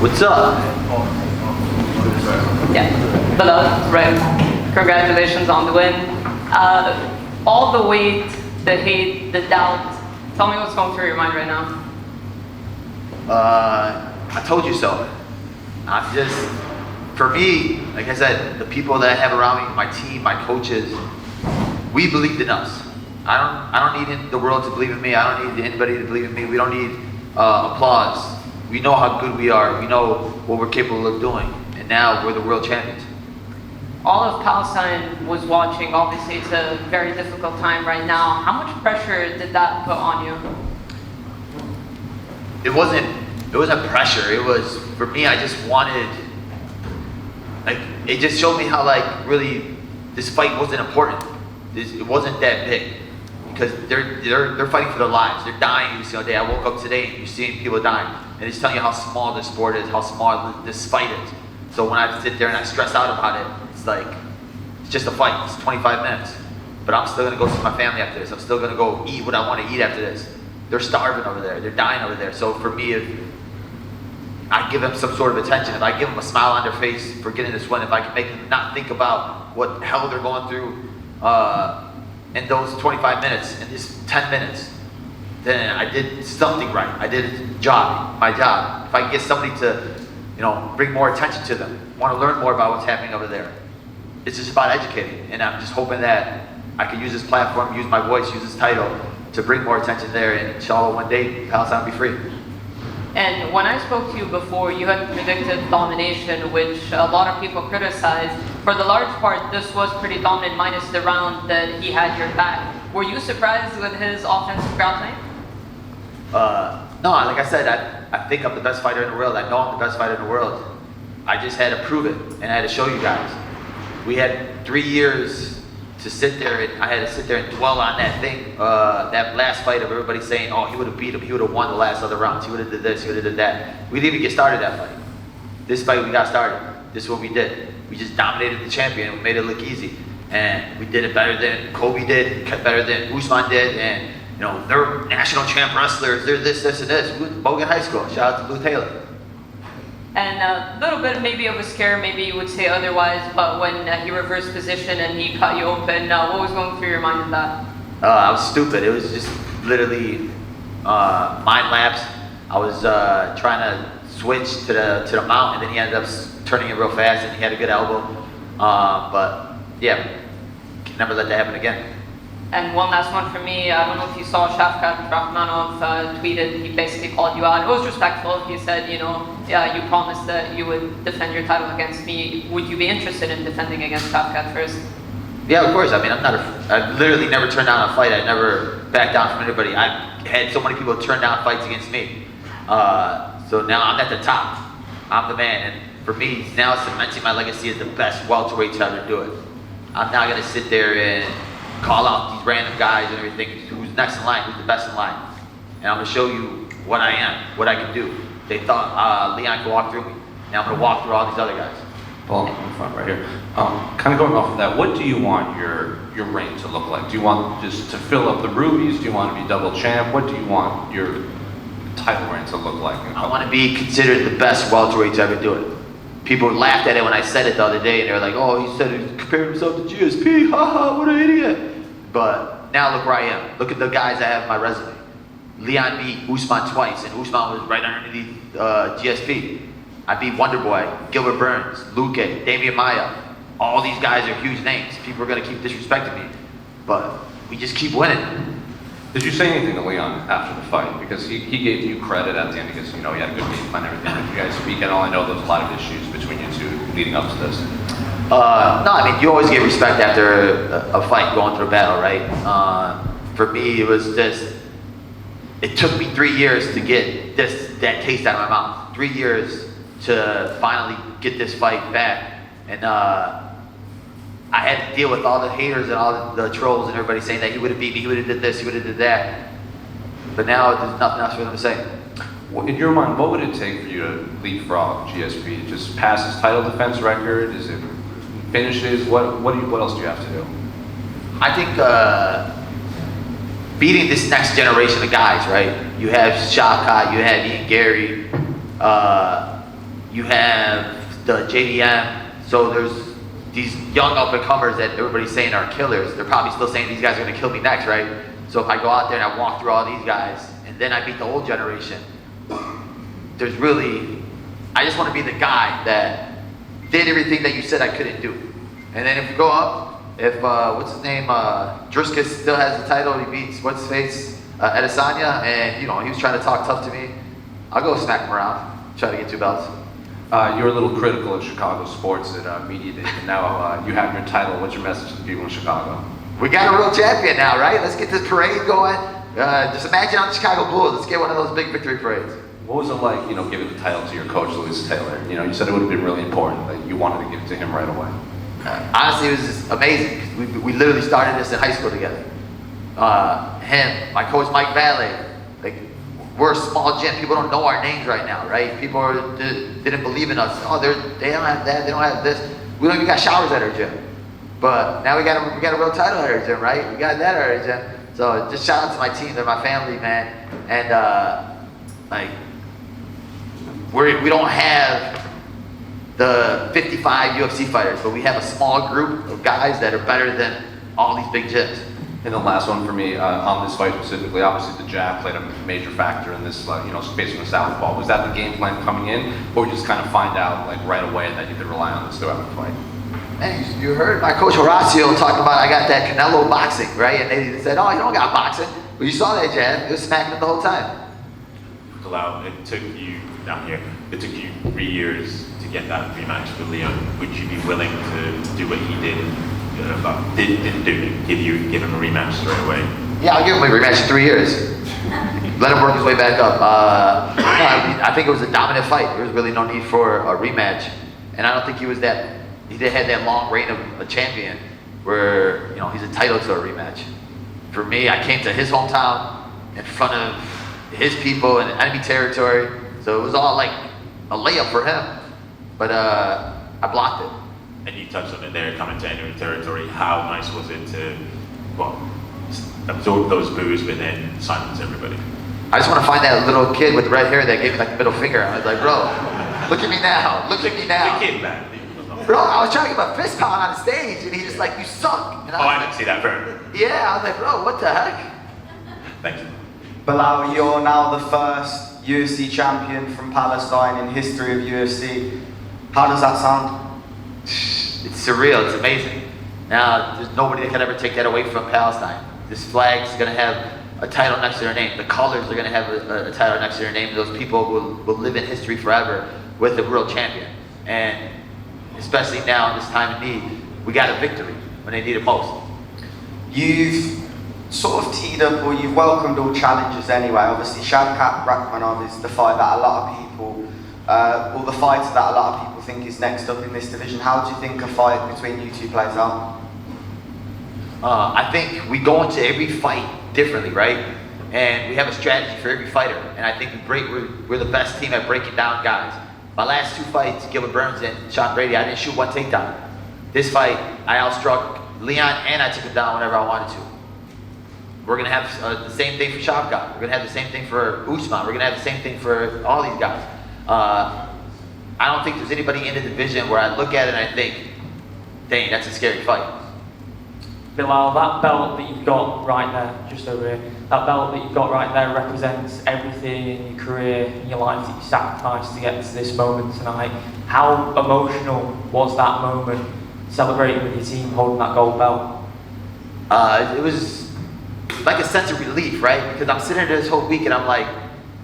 What's up? Yeah, Belal, right. Congratulations on the win. All the weight, the hate, the doubt. Tell me what's going through your mind right now. I told you so. I'm just, for me, like I said, the people that I have around me, my team, my coaches, we believed in us. I don't need the world to believe in me. I don't need anybody to believe in me. We don't need applause. We know how good we are. We know what we're capable of doing. And now we're the world champions. All of Palestine was watching. Obviously, it's a very difficult time right now. How much pressure did that put on you? It wasn't pressure. It was, for me, I just wanted, like, it just showed me how, like, really this fight wasn't important. It wasn't that big. Because they're fighting for their lives. They're dying every single day. I woke up today and you're seeing people dying. And it's telling you how small this sport is, how small this fight is. So when I sit there and I stress out about it, it's like, it's just a fight. It's 25 minutes. But I'm still gonna go see my family after this. I'm still gonna go eat what I want to eat after this. They're starving over there. They're dying over there. So for me, if I give them some sort of attention, if I give them a smile on their face for getting this win, if I can make them not think about what hell they're going through in those 25 minutes, in this 10 minutes, then I did something right. I did my job. If I can get somebody to, bring more attention to them, want to learn more about what's happening over there, it's just about educating. And I'm just hoping that I can use this platform, use my voice, use this title to bring more attention there, and inshallah one day Palestine will be free. And when I spoke to you before, you had predicted domination, which a lot of people criticized. For the large part, this was pretty dominant, minus the round that he had your back. Were you surprised with his offensive ground game? No, like I said, I think I'm the best fighter in the world. I know I'm the best fighter in the world. I just had to prove it, and I had to show you guys. We had 3 years to sit there, and I had to sit there and dwell on that thing, that last fight of everybody saying, oh, he would have beat him, he would have won the last other rounds, he would have did this, he would have did that. We didn't even get started that fight. This fight, we got started. This is what we did. We just dominated the champion, and we made it look easy. And we did it better than Kobe did, better than Usman did, and they're national champ wrestlers, they're this, and this. We went to Bogan High School, shout out to Blue Taylor. And a little bit maybe of a scare, maybe you would say otherwise, but when he reversed position and he cut you open, what was going through your mind in that? I was stupid. It was just literally mind lapse. I was trying to switch to the mount, and then he ended up turning it real fast, and he had a good elbow. But yeah, can never let that happen again. And one last one for me. I don't know if you saw Shavkat Rakhmonov tweeted. He basically called you out. It was respectful. He said, yeah, you promised that you would defend your title against me. Would you be interested in defending against Shavkat first? Yeah, of course. I mean, I've literally never turned down a fight. I never backed down from anybody. I had so many people turn down fights against me. So now I'm at the top. I'm the man. And for me, now cementing my legacy as the best welterweight to ever do it. I'm not going to sit there and call out these random guys and everything, who's next in line, who's the best in line. And I'm going to show you what I am, what I can do. They thought Leon could walk through me. Now I'm going to walk through all these other guys. Paul, in front right here. Kind of going off of that, what do you want your reign to look like? Do you want just to fill up the rubies? Do you want to be double champ? What do you want your title reign to look like? I want to be considered the best welterweight to ever do it. People laughed at it when I said it the other day, and they were like, oh, he said he compared himself to GSP, haha, what an idiot. But now look where I am. Look at the guys I have in my resume. Leon beat Usman twice, and Usman was right underneath GSP. I beat Wonder Boy, Gilbert Burns, Luque, Damian Maia. All these guys are huge names. People are going to keep disrespecting me. But we just keep winning. Did you say anything to Leon after the fight? Because he gave you credit at the end because, he had a good game plan and everything. Did you guys speak at all? I know there's a lot of issues between you two leading up to this. No, I mean, you always give respect after a fight, going through a battle, right? For me, it was just, it took me 3 years to get that taste out of my mouth. 3 years to finally get this fight back. And I had to deal with all the haters and all the trolls and everybody saying that he would have beat me, he would have did this, he would have did that. But now there's nothing else for them to say. In your mind, what would it take for you to leapfrog GSP? Just pass his title defense record? Is it finishes? What else do you have to do? I think beating this next generation of guys, right? You have Shavkat, you have Ian Gary, you have the JDM. So there's these young up and comers that everybody's saying are killers. They're probably still saying these guys are gonna kill me next, right? So if I go out there and I walk through all these guys, and then I beat the old generation, there's really, I just want to be the guy that did everything that you said I couldn't do. And then if you go up, if, what's his name, Driscus still has the title, he beats, what's his face, Adesanya, and he was trying to talk tough to me, I'll go smack him around, try to get 2 belts. You're a little critical of Chicago sports at Media Day, and now you have your title. What's your message to the people in Chicago? We got a real champion now, right? Let's get this parade going. Just imagine I'm the Chicago Bulls. Let's get one of those big victory parades. What was it like, giving the title to your coach, Louis Taylor? You said it would have been really important that you wanted to give it to him right away. Honestly, it was just amazing. We literally started this in high school together. Him, my coach Mike Valle, like, we're a small gym. People don't know our names right now, right? People didn't believe in us. Oh, they don't have that. They don't have this. We don't even got showers at our gym. But now we got a real title at our gym, right? We got that at our gym. So just shout out to my team. They're my family, man. And like, we don't have the 55 UFC fighters, but we have a small group of guys that are better than all these big gyms. And the last one for me, on this fight specifically, obviously the jab played a major factor in this, based on the southpaw. Was that the game plan coming in, or just kind of find out like right away that you could rely on this throughout the fight? Man, you heard my coach Horacio talk about I got that Canelo boxing, right? And they said, oh, you don't got boxing. But you saw that jab, it was smacking him the whole time. Belal, it took you 3 years to get that rematch with Leon. Would you be willing to do what he did, didn't do, give him a rematch straight away? Yeah, I'll give him a rematch in 3 years. Let him work his way back up. I think it was a dominant fight. There was really no need for a rematch. And I don't think he had that long reign of a champion where, he's entitled to a rematch. For me, I came to his hometown in front of his people in enemy territory. So it was all like a layup for him. But I blocked it. And you touched on it there, coming to enemy territory. How nice was it to, absorb those boos, but then silence everybody? I just want to find that little kid with the red hair that gave me like the middle finger. I was like, bro, look at me now. Look at me now. The kid, man. Bro, I was trying to give him a fist pound on the stage, and he's just like, you suck. And I didn't see that very. Yeah, I was like, bro, what the heck? Thank you. Belal, you're now the first UFC champion from Palestine in history of UFC. How does that sound? It's surreal, it's amazing. Now, there's nobody that can ever take that away from Palestine. This flag's gonna have a title next to their name. The colors are gonna have a title next to their name. Those people will live in history forever with the world champion. And especially now in this time of need, we got a victory when they need it most. You've sort of teed up, or you've welcomed all challenges anyway. Obviously, Shavkat Rakhmonov is the fight that a lot of people, or the fighter that a lot of people think is next up in this division. How do you think a fight between you two plays out? I think we go into every fight differently, right? And we have a strategy for every fighter. And I think we're the best team at breaking down guys. My last 2 fights, Gilbert Burns and Sean Brady, I didn't shoot 1 takedown. This fight, I outstruck Leon and I took him down whenever I wanted to. We're gonna have the same thing for Shavkat. We're gonna have the same thing for Usman. We're gonna have the same thing for all these guys. I don't think there's anybody in the division where I look at it and I think, dang, that's a scary fight. Belal, that belt that you've got right there, just over here, that belt that you've got right there represents everything in your career, in your life that you sacrificed to get to this moment tonight. How emotional was that moment, celebrating with your team, holding that gold belt? It was like a sense of relief, right? Because I'm sitting there this whole week and I'm like,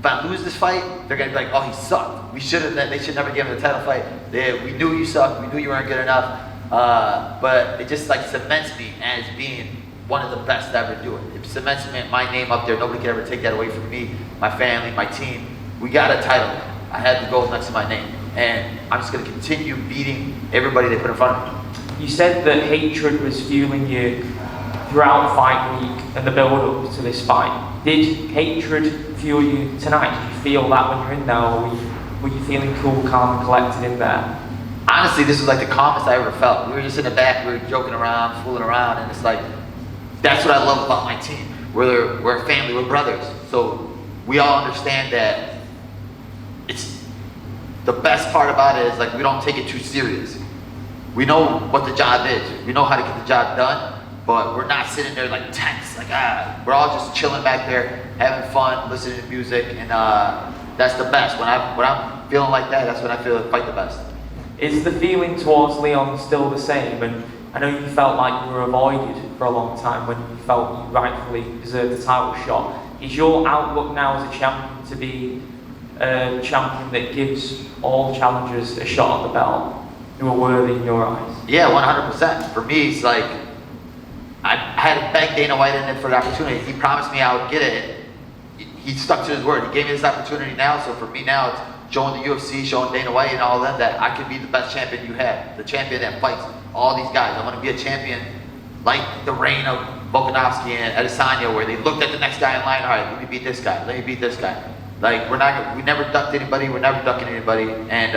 if I lose this fight, they're gonna be like, oh, he sucked. They should never give him the title fight. We knew you sucked, we knew you weren't good enough. But it just like cements me as being one of the best to ever do it. It cements my name up there. Nobody can ever take that away from me, my family, my team. We got a title. I had the gold next to my name. And I'm just gonna continue beating everybody they put in front of me. You said that hatred was fueling you throughout the fight week and the build-up to this fight. Did hatred fuel you tonight? Did you feel that when you're in there, or were you feeling cool, calm, and collected in there? Honestly, this was like the calmest I ever felt. We were just in the back, we were joking around, fooling around, and it's like, that's what I love about my team. We're a family, we're brothers. So we all understand that the best part about it is like we don't take it too serious. We know what the job is. We know how to get the job done, but we're not sitting there like tense, like we're all just chilling back there, having fun, listening to music, and that's the best. When I'm feeling like that, that's when I feel fight the best. Is the feeling towards Leon still the same? And I know you felt like you were avoided for a long time when you felt you rightfully deserved the title shot. Is your outlook now as a champion to be a champion that gives all challengers a shot at the belt who are worthy in your eyes? Yeah, 100%. For me, it's like, I had to beg Dana White in it for the opportunity. He promised me I would get it. He stuck to his word. He gave me this opportunity now, so for me now, it's showing the UFC, showing Dana White and all of them that I could be the best champion you have. The champion that fights all these guys. I want to be a champion like the reign of Volkanovski and Adesanya, where they looked at the next guy in line, all right, let me beat this guy, let me beat this guy. Like, we never ducked anybody, we're never ducking anybody, and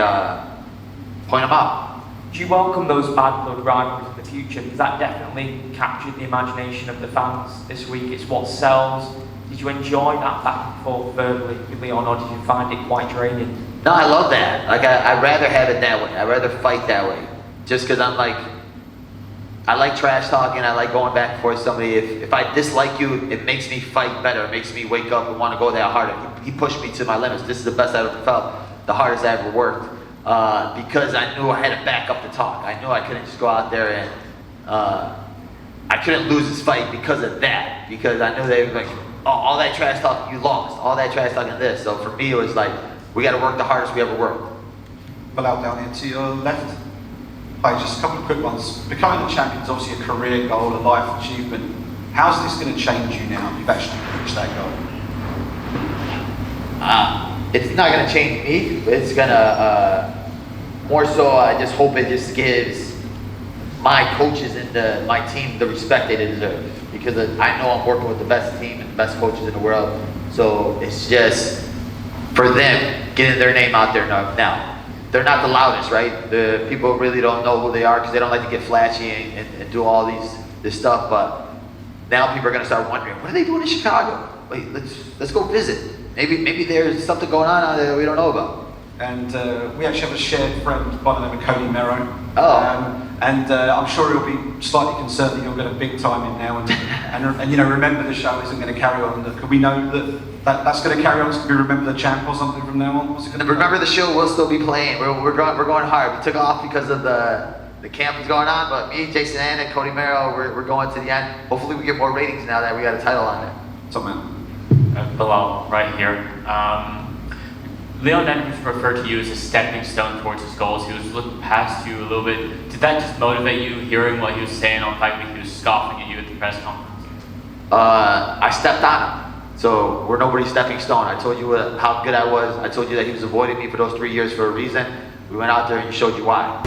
point them out. Do you welcome those bad blood rivalries in the future? Because that definitely captured the imagination of the fans this week. It's what sells. Did you enjoy that back and forth verbally with Leon, or did you find it quite draining? No, I love that. Like, I'd rather have it that way. I'd rather fight that way. Just because I'm like, I like trash talking, I like going back and forth with somebody. If I dislike you, it makes me fight better. It makes me wake up and want to go that harder. He pushed me to my limits. This is the best I've ever felt, the hardest I ever worked. Because I knew I had to back up the talk. I knew I couldn't just go out there and I couldn't lose this fight because of that. Because I knew they were like, oh, all that trash talk, you lost. All that trash talking this. So for me, it was like, we got to work the hardest we ever worked. Belal down here to your left. Hi, just a couple of quick ones. Becoming the champion is obviously a career goal, a life achievement. How's this going to change you now? You've actually reached that goal. It's not going to change me. It's going to, more so, I just hope it just gives my coaches and my team the respect they deserve. Because I know I'm working with the best team and the best coaches in the world. So it's just for them getting their name out there now. They're not the loudest, right? The people really don't know who they are because they don't like to get flashy and do all this stuff. But now people are going to start wondering, what are they doing in Chicago? Wait, let's go visit. Maybe there's something going on out there that we don't know about. And we actually have a shared friend by the name of Cody Merrow. Oh. I'm sure he'll be slightly concerned that you'll get a big time in now and you know, remember the show isn't going to carry on. Could we know that's going to carry on? It's going to be Remember the Champ or something from now on? What's it going to Remember the Show will still be playing. We're going hard. We took off because of the camp was going on, but me, Jason Ann, and Cody Merrow, we're going to the end. Hopefully we get more ratings now that we got a title on there. Top man. Belal, right here. Leon Niaz referred to you as a stepping stone towards his goals. He was looking past you a little bit. Did that just motivate you, hearing what he was saying on Fight Week? He was scoffing at you at the press conference. I stepped on him. So we're nobody's stepping stone. I told you how good I was. I told you that he was avoiding me for those 3 years for a reason. We went out there and he showed you why.